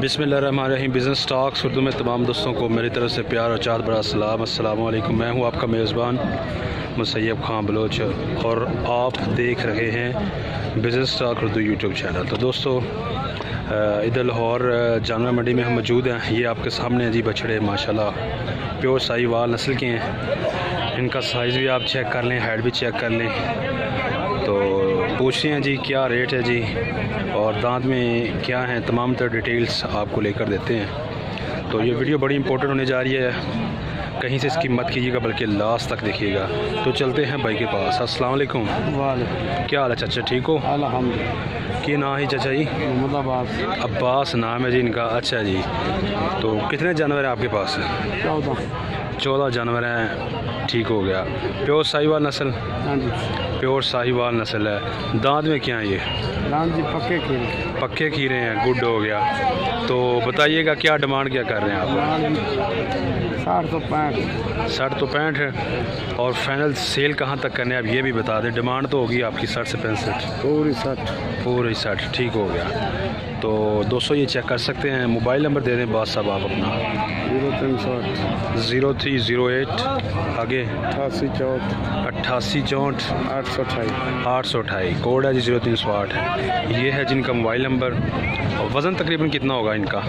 बिस्मिल्लाहिर्रहमानिर्रहीम। Business talks Urdu में तमाम दोस्तों को मेरी तरफ से प्यार और चाहत बड़ा सलाम। अस्सलाम वालेकुम। मैं हूं आपका मेज़बान मुसैयब खान बलोच और आप देख रहे हैं business talk Urdu YouTube channel. तो दोस्तों इधर लाहौर जानवर मंडी में हम मौजूद हैं। ये आपके सामने हैं जी बछड़े, माशाल्लाह प्योर साहिवाल नस्ल के हैं। इनका साइज़ भी आप चेक कर लें, हाइट भी चेक कर लें। तो पूछते हैं जी क्या रेट है जी और दांत में क्या है, तमाम तरह डिटेल्स आपको लेकर देते हैं। तो ये वीडियो बड़ी इंपॉर्टेंट होने जा रही है, कहीं से इसकी मत कीजिएगा बल्कि लास्ट तक देखिएगा। तो चलते हैं भाई के पास। अस्सलाम वालेकुम। वालेकुम। क्या हाल है चाचा, ठीक हो? अल्हम्दुलिल्लाह। क्या नाम है चाचा जी? मोहम्मद अब्बास नाम है जी इनका। अच्छा जी, तो कितने जानवर हैं आपके पास? 14 जानवर हैं, ठीक हो गया। प्योर साहिवाल नस्ल? हाँ जी। प्योर साहिवाल नस्ल है। दांत में क्या है ये? राम जी पक्के खीरे हैं, गुड हो गया। तो बताइएगा क्या डिमांड क्या कर रहे हैं आप? 60 तो 65 है। और फाइनल सेल कहाँ तक करने हैं आप ये भी बता दें। डिमांड तो होगी आपकी 60 से 65? पूरी 60, ठीक हो गया। तो दोस्तों ये चेक कर सकते हैं। मोबाइल नंबर दे दें बात साहब आप अपना। 0308 आगे 88 64 828 कोड है जी 0308। ये है जिनका मोबाइल नंबर। और वज़न तकरीबन कितना होगा इनका?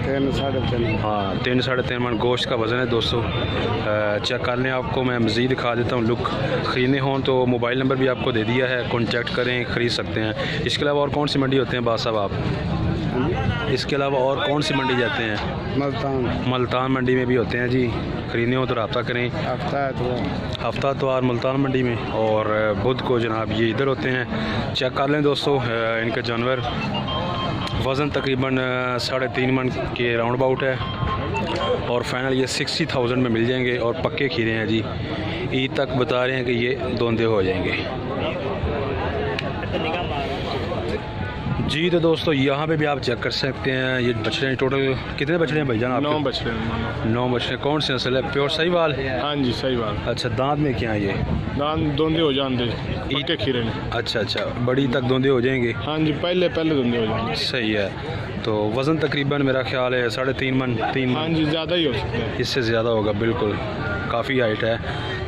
3 साढ़े 3। हाँ 3 साढ़े 3 मन गोश्त का वज़न है दोस्तों। चेक कर लें, आपको मैं मज़ीद दिखा देता हूँ। लुक ख़रीदने हों तो मोबाइल नंबर भी आपको दे दिया है, कॉन्टैक्ट करें, ख़रीद सकते हैं। इसके अलावा और कौन सी मंडी होते हैं बाद साहब आप? इसके अलावा और कौन सी मंडी जाते हैं? मुल्तान मंडी में भी होते हैं जी। ख़रीदने हो तो रब्ता करें। हफ्ता इतवार मुल्तान मंडी में और बुध को जनाब ये इधर होते हैं। चेक कर लें दोस्तों इनके जानवर। वज़न तकरीबन 3.5 मन के राउंड अबाउट है और फाइनल ये 60,000 में मिल जाएंगे। और पक्के खीरे हैं जी, ईद तक बता रहे हैं कि ये दोंदे हो जाएंगे जी। तो दोस्तों यहाँ पे भी आप चेक कर सकते हैं। ये बछड़े टोटल कितने बछड़े हैं भाईजान आपके? 9 बछड़े। कौन से नस्ल है? प्योर साहिवाल? हाँ जी साहिवाल। अच्छा, दांत में क्या है ये? दांत दोंदे हो जाते पक्के खीरे में। अच्छा, बड़ी तक दोंदे हो जाएंगे? हाँ जी, पहले दोंदे हो जाएंगे। सही है। तो वज़न तकरीबन मेरा ख्याल है 3.5 मन 3 मन। हाँ जी, ज़्यादा ही हो सकता है, इससे ज़्यादा होगा बिल्कुल, काफ़ी हाइट है।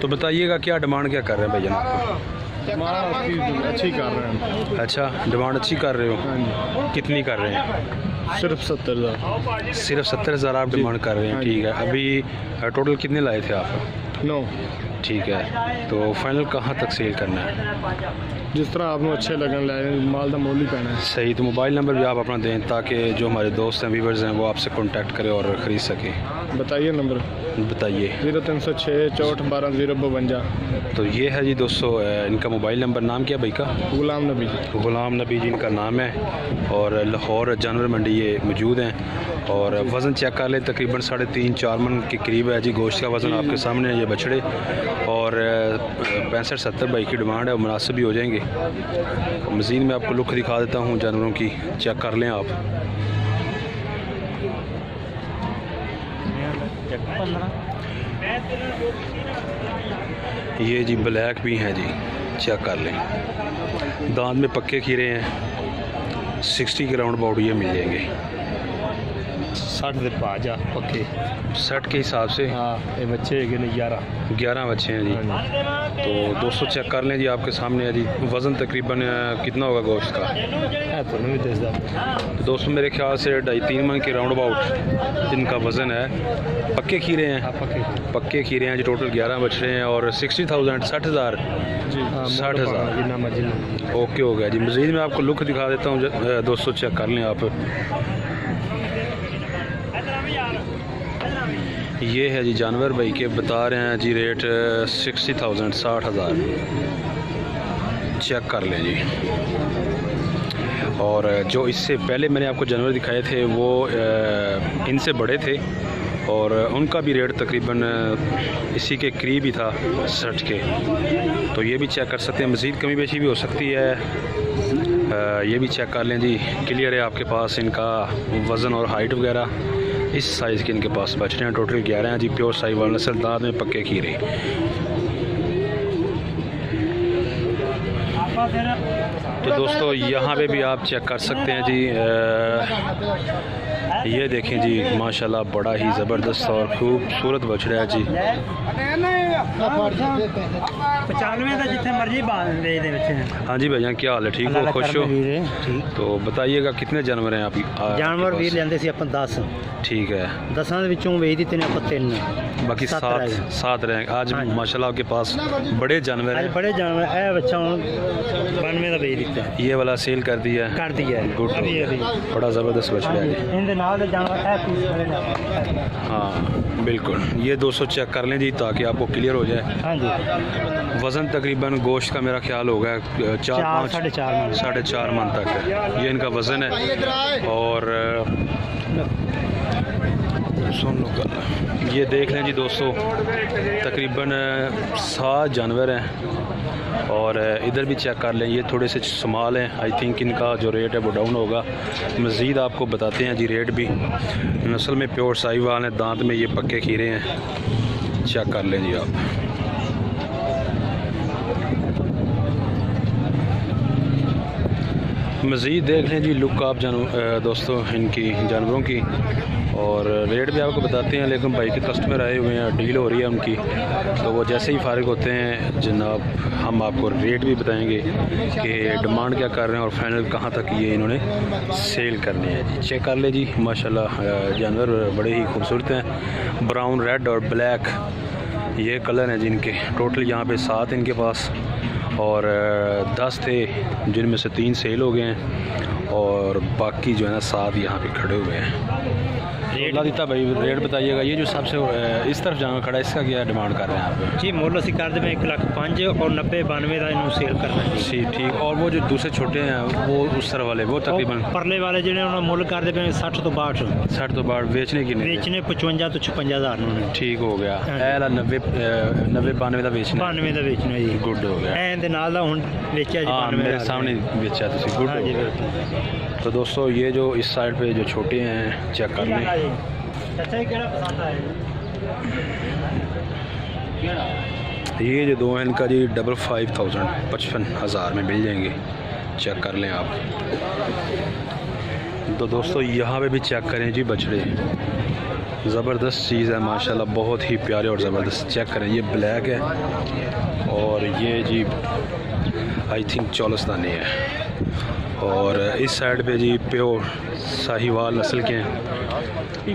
तो बताइएगा क्या डिमांड क्या कर रहे हैं भैया आपको? अच्छी कर रहे हैं। अच्छा, डिमांड अच्छी कर रहे हो? हाँ जी। कितनी कर रहे हैं? सिर्फ 70,000। सिर्फ 70,000 आप डिमांड कर रहे हैं? ठीक है। अभी टोटल कितने लाए थे आप? 9। ठीक है। तो फाइनल कहाँ तक सेल करना है? जिस तरह आपको अच्छे लगन माल का मोल ही पहना है। सही। तो मोबाइल नंबर भी आप अपना दें ताकि जो हमारे दोस्त हैं, व्यूवर्स हैं, वो आपसे कांटेक्ट करें और ख़रीद सकें। बताइए नंबर। बताइए। 0306 64 12 052। तो ये है जी दोस्तों इनका मोबाइल नंबर। नाम क्या भाई का? गुलाम नबी जी इनका नाम है और लाहौर जानवर मंडी ये मौजूद हैं। और वज़न चेक कर लें, तकरीबन 3.5-4 मन के करीब है जी गोश्त का वज़न आपके सामने है। ये बछड़े और 65-70 भाई की डिमांड है, और मुनासिब भी हो जाएंगे। मज़ीद मैं आपको लुक दिखा देता हूँ जानवरों की, चेक कर लें आप। ये जी ब्लैक भी हैं जी, चेक कर लें। दांत में पक्के खीरे हैं। 60 के राउंड अबाउट ये मिल जाएंगे। 60 दे पाजा पक्के 60 के हिसाब से। हाँ, ये बच्चे है 11 बच्चे हैं जी। तो दोस्तों चेक कर लें जी, आपके सामने है जी। वज़न तकरीबन कितना होगा गोश्त का? तो नहीं दसदा। तो दोस्तों मेरे ख्याल से 2.5-3 मन के राउंड अबाउट इनका वज़न है। पक्के खीरे हैं? पक्के खीरे हैं जी। टोटल 11 बछड़े हैं और 60,000 60,000 60,000 ओके हो गया जी। मज़ीद मैं आपको लुक दिखा देता हूँ दोस्तों, चेक कर लें आप। ये है जी जानवर भाई के बता रहे हैं जी रेट 60,000 60,000। चेक कर लें जी। और जो इससे पहले मैंने आपको जानवर दिखाए थे वो इनसे बड़े थे और उनका भी रेट तकरीबन इसी के करीब ही था 60 के। तो ये भी चेक कर सकते हैं, मज़ीद कमी बेशी भी हो सकती है। ये भी चेक कर लें जी, क्लियर है आपके पास इनका वज़न और हाइट वगैरह। इस साइज़ के इनके पास बछड़े हैं। टोटल 11 हैं जी। प्योर साहिवाल नस्ल, दांत में पक्के खीरे। तो दोस्तों यहाँ पे भी आप चेक कर सकते हैं जी। ये देखें जी माशाल्लाह बड़ा ही ज़बरदस्त और खूबसूरत बछड़ा है जी। 95 का जितने मर्जी हाँ जी भैया, क्या हाल है? ठीक हो? खुश हो? तो बताइएगा कितने जानवर हैं आप? जानवर भी लेंदे सी अपन 10। ठीक है, 10 ਦੇ ਵਿੱਚੋਂ ਵੇਚ ਦਿੱਤੇ ਨੇ ਆਪਾਂ 3, बाकी सात रहेंगे। आज माशाल्लाह आपके पास बड़े जानवर आज हैं। बड़े जानवर है बच्चा 92 ਦਾ ਵੇਚ ਦਿੱਤਾ ये वाला सेल कर दिया है? कर दिया है। गुड, बड़ा ज़बरदस्त बछड़ा है जी। इनके नाल ਦੇ जानवर है पीस वाले ने। हाँ बिल्कुल, ये 200 चेक कर लें जी ताकि आपको क्लियर हो जाए। हाँ जी, वज़न तकरीबन गोश्त का मेरा ख्याल होगा 4-5-4.5 मन तक है। ये इनका वज़न है। और सुन लो, ये देख लें जी दोस्तों, तकरीबन 7 जानवर हैं। और इधर भी चेक कर लें, ये थोड़े से स्मॉल हैं। आई थिंक इनका जो रेट है वो डाउन होगा। मज़ीद आपको बताते हैं जी रेट भी। नस्ल में प्योर साहिवाल हैं, दांत में ये पक्के खीरे हैं। चेक कर लें जी आप। मज़ीद देख लें जी लुक आप दोस्तों इनकी जानवरों की। और रेट भी आपको बताते हैं, लेकिन भाई के कस्टमर आए हुए हैं, डील हो रही है उनकी, तो वो जैसे ही फारिग होते हैं जनाब हम आपको रेट भी बताएंगे कि डिमांड क्या कर रहे हैं और फाइनल कहाँ तक ये इन्होंने सेल करनी है जी। चेक कर ले जी माशाल्लाह, जानवर बड़े ही खूबसूरत हैं। ब्राउन, रेड और ब्लैक ये कलर हैं जिनके। टोटल यहाँ पे 7 इनके पास और 10 थे, जिनमें से 3 सेल हो गए हैं और बाकी जो है ना 7 यहाँ पे खड़े हुए हैं। रेट दीता भाई, रेट बताइएगा। ये जो सबसे इस तरफ जानवर खड़ा है, इसका क्या डिमांड कर रहे हैं आप? जी मुल ਅਸੀਂ कर दें 1,05,000 और 90-92 का इन्हों सेल करना है जी। ठीक, और वो जो दूसरे छोटे हैं वो उस तरह वाले वो तकरीबन परले वाले जो उन्होंने मुल कर दे 60 तो 62 60 तो बाढ़ बेचने की नहीं? बेचने 55 तो 56 हज़ार उन्होंने। ठीक हो गया। 90-92 का बेचना? 92 का बेचना जी। गुड हो गया। एंड नाल दा हुन बेचा जी। हाँ मेरे सामने बेचा तुसी। गुड हो गया। तो दोस्तों ये जो इस साइड पे जो छोटे हैं चेक कर लें। अच्छा केड़ा पसंद आए? ये जो दो हैं इनका जी 55,000 55,000 में मिल जाएंगे। चेक कर लें आप। तो दोस्तों यहाँ पे भी चेक करें जी बछड़े, ज़बरदस्त चीज़ है माशाल्लाह, बहुत ही प्यारे और ज़बरदस्त। चेक करें, ये ब्लैक है और ये जी आई थिंक चौलस्तानी है। और इस साइड पे जी प्योर साहिवाल नस्ल के हैं,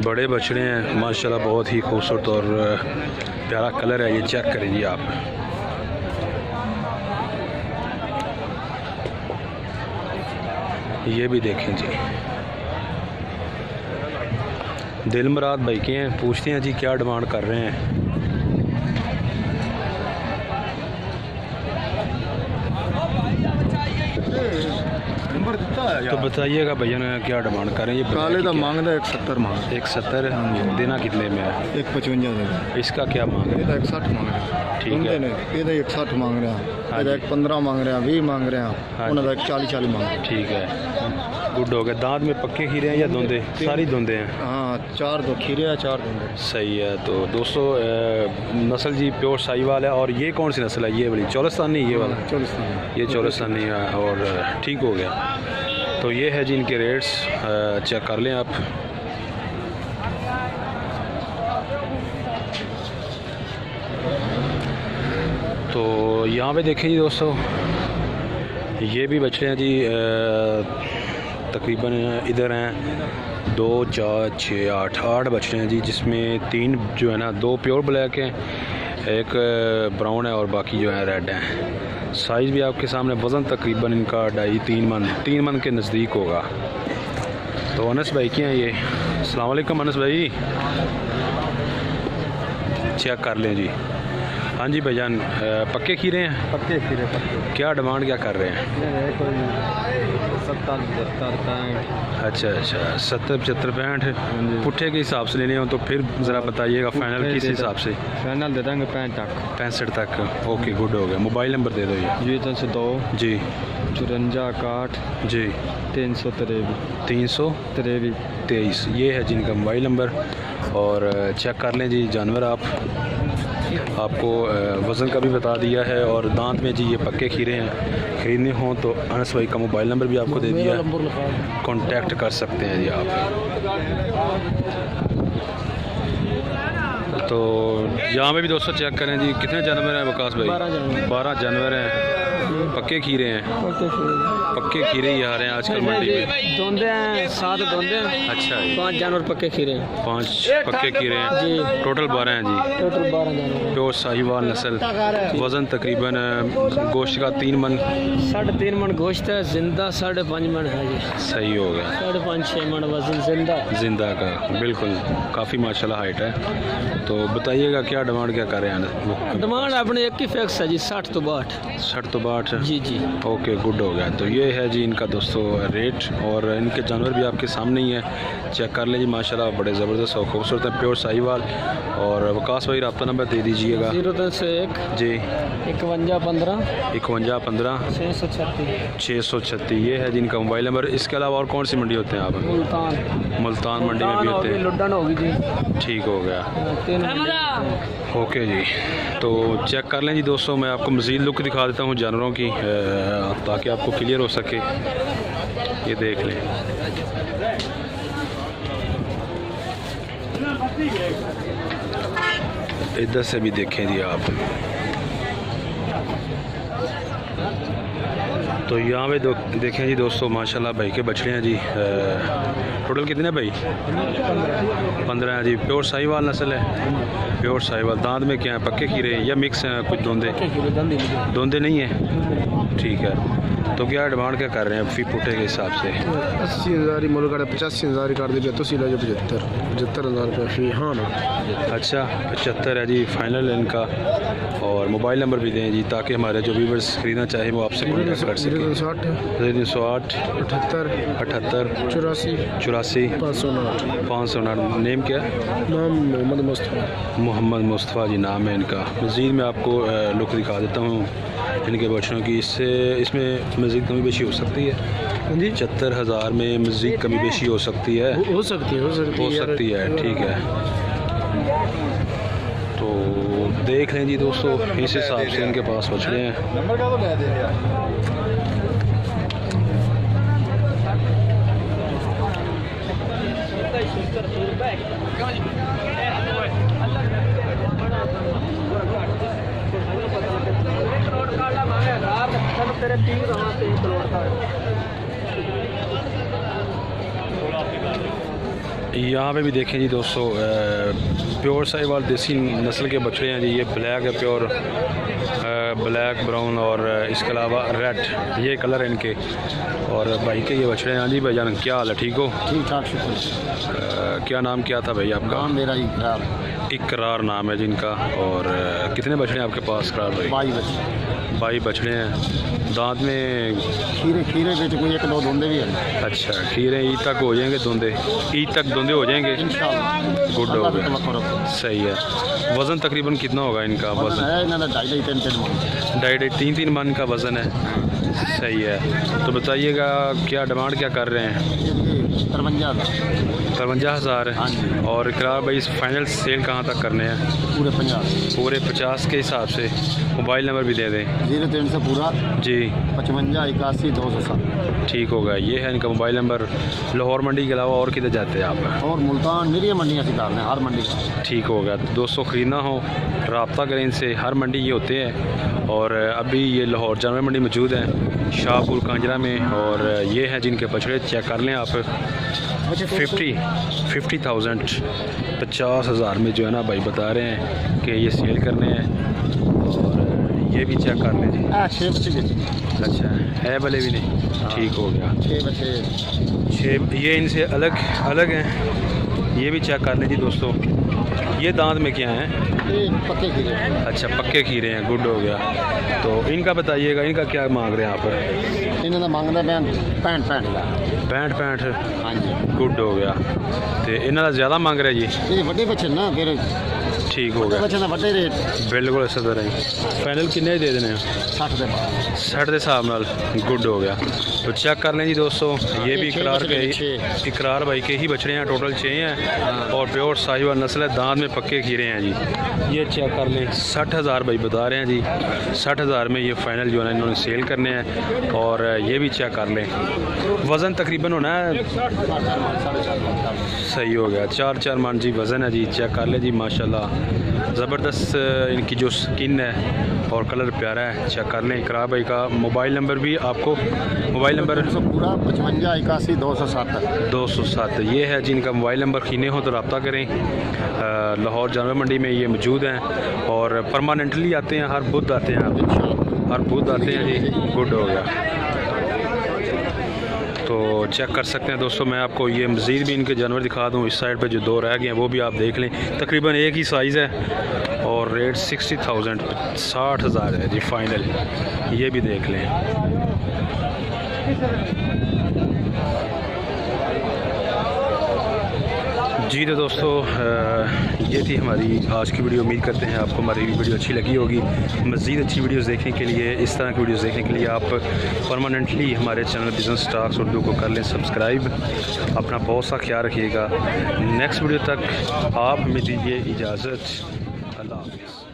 बड़े बछड़े हैं माशाल्लाह, बहुत ही खूबसूरत और प्यारा कलर है। ये चेक करें जी आप। ये भी देखें जी। दिल मुराद भाई के हैं, पूछते हैं जी क्या डिमांड कर रहे हैं। तो बताइएगा भैया ने क्या डिमांड करें। ये काले का मांग रहा है 170 मांग 170 देना कितने में है? 155 देगा। इसका क्या मांग है? 160 मांग रहा है। ठीक है। ये 160 मांग रहा है, 15 मांग रहा है, 20 मांग रहा है, उन्होंने 40 मांग। ठीक है, गुड हो गया। दांत में पक्के खीरे हैं या धुंधे? सारी धुंधे हैं। हाँ 4 दो खीरे हैं, 4 धुंधे। सही है। तो दोस्तों नस्ल जी प्योर साहिवाल है। और ये कौन सी नस्ल है? ये वाली चौलस्तानी? ये वाला चौलस्तानी, ये चौलस्तानी है। और ठीक हो गया। तो ये है जी इनके रेट्स, चेक कर लें आप। तो यहाँ पे देखें जी दोस्तों, ये भी बछड़े हैं जी। तकरीबन इधर हैं 2 4 6 8 बछड़े हैं जी, जिसमें 3 जो है ना 2 प्योर ब्लैक हैं, एक ब्राउन है और बाकी जो है रेड हैं। साइज़ भी आपके सामने। वज़न तकरीबन इनका 2.5-3 मन के नज़दीक होगा। तो अनस भाई के हैं ये। अस्सलाम वालेकुम अनस भाई, चेक कर लें जी। हाँ जी भाईजान, पक्के खीरे हैं? पक्के खीरे पक्के। क्या डिमांड क्या कर रहे हैं? 70 75 65। अच्छा 70 75 65 पुट्ठे के हिसाब से लेने हो तो फिर ज़रा बताइएगा फाइनल किस हिसाब से? फाइनल दे देंगे 65 तक। ओके गुड हो गया। मोबाइल नंबर दे दो ये। 2 जी 54 61 जी 323। ये है जिनका मोबाइल नंबर। और चेक कर लें जी जानवर आप। आपको वज़न का भी बता दिया है। और दांत में जी ये पक्के खीरे हैं। ख़रीदने हों तो अनस भाई का मोबाइल नंबर भी आपको दे दिया है, कॉन्टैक्ट कर सकते हैं जी आप। तो यहाँ पे भी दोस्तों चेक करें जी, कितने जानवर हैं वकास भाई? 12 जानवर हैं, पक्के खीरे हैं। पक्के खीरे ही आ रहे हैं आजकल मंडी में। दोंदे हैं, 7 दोंदे हैं। अच्छा जी, 5 जानवर पक्के खीरे हैं। 5 पक्के खीरे हैं जी, टोटल 12 हैं जी। टोटल 12 जानवर। प्योर साहिवाल नस्ल। वज़न तकरीबन गोश्त का 3 मन 3.5 मन गोश्त है, जिंदा 5.5 मन है जी। सही हो गया। 5.5-6 मन वजन जिंदा का बिल्कुल, काफ़ी माशाल्लाह हाइट है। तो बताइएगा क्या डिमांड क्या कर रहे हैं? डिमांड अपने एक ही फिक्स है जी, 60 तो 62। 60 तो 62। जी जी, ओके, गुड हो गया। तो ये है जी इनका दोस्तों रेट, और इनके जानवर भी आपके सामने ही है, चेक कर लें जी। माशाल्लाह बड़े ज़बरदस्त और खूबसूरत है, प्योर साहिवाल। और वकास भाई रब्ता नंबर दे दीजिएगा। 0301 जी 5115 5115 636। ये है जी इनका मोबाइल नंबर। इसके अलावा और कौन सी मंडी होते हैं आप? मुल्तान मंडी में भी होते हैं। लुड्डन होगी जी। ठीक हो गया, ओके जी। तो चेक कर लें जी दोस्तों, मैं आपको मज़ीद लुक दिखा देता हूँ जानवरों की, ताकि आपको क्लियर हो सके। ये देख लें, इधर से भी देखें जी आप। तो यहाँ पे देखें जी दोस्तों, माशाल्लाह भाई के बछड़े हैं जी। टोटल कितने भाई? 15 हैं जी। प्योर साहिवाल नस्ल है, प्योर साहिवाल। दांत में क्या है, पक्के खीरे हैं या मिक्स हैं कुछ? दोंदे नहीं हैं, ठीक है। तो क्या डिमांड क्या कर रहे हैं फी पुटे के हिसाब से? 80,000 मुल का 85,000 कर दीजिए, तो सिला जो 75,000 रुपये फी। हाँ ना, अच्छा 75 है जी फाइनल इनका। और मोबाइल नंबर भी दें जी, ताकि हमारे जो व्यूवर्स खरीदना चाहें वो आपसे कॉन्टैक्ट कर सकें। 308 78 84 84 509। नेम क्या है? नाम मोहम्मद मुस्तफ़ा जी नाम है इनका। मज़ीद मैं आपको लुक दिखा देता हूँ इनके बच्चों की। इसमें मज़ीद कमी बेशी हो सकती है जी। 75,000 में मज़ीद कमी बेशी हो सकती है। हो सकती है, ठीक है। तो देख लें जी दोस्तों, इस हिसाब से इनके पास बछड़े हैं। यहाँ पे भी देखें जी दोस्तों, प्योर साहिवाल देसी नस्ल के बछड़े हैं जी। ये ब्लैक है प्योर, ब्लैक ब्राउन, और इसके अलावा रेड, ये कलर है इनके। और भाई के ये बछड़े हैं। हाँ जी भाईजान, क्या हाल है? ठीक हो? ठीक ठाक, शुक्र। क्या नाम क्या था भाई आपका? नाम मेरा इकरार नाम है जिनका। और कितने बछड़े हैं आपके पास इकरार भाई? 22 बछड़े हैं। दांत में खीरे बेच कोई 1-2 दोंदे भी हैं। अच्छा, खीरे ईद तक हो जाएंगे दोंदे? ईद तक दोंदे हो जाएंगे इंशाल्लाह। गुड हो गया, सही है। वज़न तकरीबन कितना होगा इनका? वज़न 2.5-3 मन का वज़न है, सही है। तो बताइएगा क्या डिमांड क्या कर रहे हैं? 53,000। और इकरार भाई फाइनल सेल कहाँ तक करने हैं? पूरे 50 के हिसाब से। मोबाइल नंबर भी दे दें। 03 से पूरा जी 55 81 207। ठीक होगा, ये है इनका मोबाइल नंबर। लाहौर मंडी के अलावा और किधर जाते हैं आप? और मुल्तान निरी मंडियाँ सिखाते हैं, हर मंडी का। ठीक होगा। दोस्तों ख़रीदना हो रब्ता करें इनसे, हर मंडी ये होते हैं। और अभी ये लाहौर जानवर मंडी मौजूद है, शाहपुर कांजरा में। और ये हैं जिनके बछड़े, चेक कर लें आप। 50,000 में जो है ना भाई बता रहे हैं कि ये सेल करने हैं। और ये भी चेक कर लें जी। 6 बच्चे। अच्छा है, भले भी नहीं, ठीक हो गया। 6 बच्चे, 6 ये इनसे अलग हैं। ये भी चेक कर लें जी दोस्तों। ये दांत में क्या है? पक्के खीरे। अच्छा पक्के खीरे हैं, गुड हो गया। तो इनका बताइएगा, इनका क्या मांग रहे हैं आप? इन्होंने मांगना 65,000। हाँ जी, गुड हो गया। तो इन्हों ज़्यादा मांग रहे जी? ये बड़े बच्चे ना, फिर ठीक हो गया बच्चे का बड़े रेट बिल्कुल इस तरह ही फाइनल किन्ने दे देने 60 दे 60 के हिसाब नाल गुड हो गया। तो चेक कर लें जी दोस्तों, ये भी इकरार भाई के ही बछड़े हैं, टोटल 6 हैं और प्योर साहिवाल नस्ल है, दांत में पक्के खीरे हैं जी। ये चेक कर लें 60,000 भाई बता रहे हैं जी, 60,000 में ये फाइनल जो है इन्होंने सेल करने हैं। और ये भी चेक कर लें, वज़न तकरीबन होना है, सही हो गया 4-4 मन जी वज़न है जी। चेक कर ले जी माशाल्लाह, ज़बरदस्त इनकी जो स्किन है और कलर प्यारा है। चेक कर लें। इकरार भाई का मोबाइल नंबर भी आपको, मोबाइल नंबर पूरा 55 81 207 207 ये है जिनका मोबाइल नंबर खीने हो तो रब्ता करें। लाहौर जानवर मंडी में ये मौजूद हैं और परमानेंटली आते हैं, हर बुध आते हैं, हर बुध आते हैं जी। गुड हो गया। तो चेक कर सकते हैं दोस्तों, मैं आपको ये मज़ीद भी इनके जानवर दिखा दूँ। इस साइड पे जो 2 रह गए हैं वो भी आप देख लें, तकरीबन एक ही साइज़ है और रेट 60,000 60,000 है जी फाइनल। ये भी देख लें। जी तो दोस्तों, ये थी हमारी आज की वीडियो। उम्मीद करते हैं आपको हमारी वीडियो अच्छी लगी होगी। मज़ीद अच्छी वीडियोस देखने के लिए, इस तरह की वीडियोस देखने के लिए आप परमानेंटली हमारे चैनल बिज़नेस स्टॉक्स उर्दू को कर लें सब्सक्राइब। अपना बहुत सा ख्याल रखिएगा। नेक्स्ट वीडियो तक आप हमें दीजिए इजाज़त। अल्लाह हाफ़िज़।